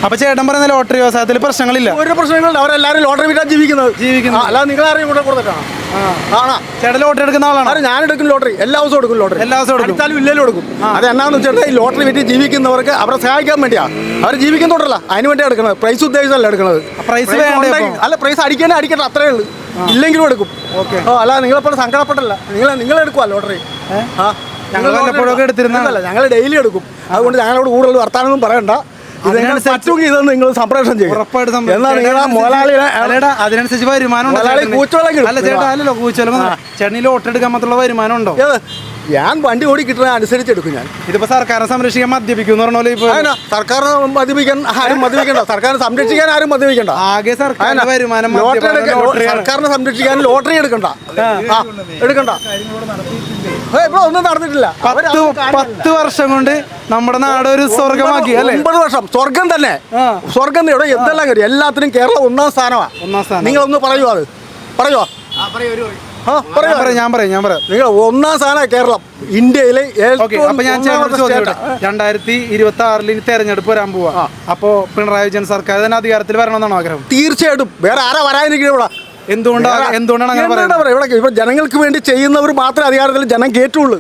അപ്പൊ ചേട്ടൻ പറയുന്ന ലോട്ടറി വ്യവസായത്തിൽ പ്രശ്നങ്ങളില്ല? ഒരു പ്രശ്നങ്ങളില്ല, അവരെല്ലാവരും ലോട്ടറി വിറ്റാൻ ജീവിക്കുന്നത്. അല്ലാതെ നിങ്ങളാരും ഇവിടെ കൊടുത്തിട്ടാണ്. ചേട്ടൻ ലോട്ടറി എടുക്കുന്ന ആളാണ്? ഞാൻ എടുക്കും ലോട്ടറി, എല്ലാ ദിവസവും എടുക്കും ലോട്ടറി. എല്ലാ ദിവസവും എടുത്താലും ഇല്ലെങ്കിലും എടുക്കും. അത് എന്നാന്ന് വെച്ചാൽ ഈ ലോട്ടറി വിറ്റ് ജീവിക്കുന്നവർക്ക് അവരെ സഹായിക്കാൻ വേണ്ടിയാ. അവർ ജീവിക്കുന്നുണ്ടല്ലോ, അതിന് വേണ്ടിയാണ് എടുക്കുന്നത്. പ്രൈസ് ഉദ്ദേശിച്ചല്ല എടുക്കുന്നത്. പ്രൈസ് അല്ല, പ്രൈസ് അടിക്കട്ടെ, അത്രേ ഉള്ളൂ. ഇല്ലെങ്കിലും എടുക്കും. അല്ല, നിങ്ങളെപ്പോഴും സങ്കടപ്പെട്ടല്ല, നിങ്ങൾ എടുക്കുക ലോട്ടറി. ഞങ്ങൾ വല്ലപ്പോഴൊക്കെ എടുത്തിരുന്നല്ല, ഞങ്ങൾ ഡെയിലി എടുക്കും. അതുകൊണ്ട് ഞങ്ങളോട് കൂടുതൽ വർത്താനൊന്നും പറയണ്ട. പറ്റുമെങ്കിൽ ഇതൊന്നും നിങ്ങൾ സംപ്രേഷണം ചെയ്യും. എന്നാൽ നിങ്ങൾ അതിനനുസരിച്ച് വരുമാനം ചേട്ടൻ ലോട്ടറി എടുക്കാൻ മാത്രമുള്ള വരുമാനം ഉണ്ടോ? ഞാൻ വണ്ടി ഓടി കിട്ടുന്ന അനുസരിച്ച് എടുക്കും. ഞാൻ ഇതിപ്പോ സർക്കാരിനെ സംരക്ഷിക്കാൻ മദ്യപിക്കും പറഞ്ഞ സർക്കാരിനെ മദ്യപിക്കാൻ ആരും മദ്യപിക്കണ്ട, സർക്കാരിനെ സംരക്ഷിക്കാൻ ആരും മദ്യപിക്കണ്ട. ആകെ സർക്കാരിന്റെ വരുമാനം സർക്കാരിനെ സംരക്ഷിക്കാൻ ലോട്ടറി എടുക്കണ്ട. ഇവിടെ ഒന്നും നടന്നിട്ടില്ല. 10 വർഷം കൊണ്ട് നമ്മുടെ നാട് ഒരു സ്വർഗമാക്കി അല്ലേ? 9 വർഷം സ്വർഗം തന്നെ. സ്വർഗം ഇവിടെ എന്തെല്ലാം കാര്യം, എല്ലാത്തിനും കേരളം 1ാം സ്ഥാനമാണ്. നിങ്ങളൊന്ന് പറയുമോ? അത് പറയുമോ? ഞാൻ പറയാം. നിങ്ങൾ 1ാം സ്ഥാനമാണ് കേരളം ഇന്ത്യയിലെ. അപ്പൊ ഞാൻ 2026 ഇനി തെരഞ്ഞെടുപ്പ് വരാൻ പോവാ. അപ്പൊ പിണറായി വിജയൻ സർക്കാർ തന്നെ അധികാരത്തിൽ വരണമെന്നാണ് ആഗ്രഹം? തീർച്ചയായിട്ടും. വേറെ ആരാ വരാനിരിക്കുന്നത് ഇവിടെ? എന്തുകൊണ്ടാണ് അങ്ങനെ പറയുന്നത്? ഇവിടെ ജനങ്ങൾക്ക് വേണ്ടി ചെയ്യുന്നവർ മാത്രമേ അധികാരത്തിൽ ജനം കേട്ടുള്ളൂ.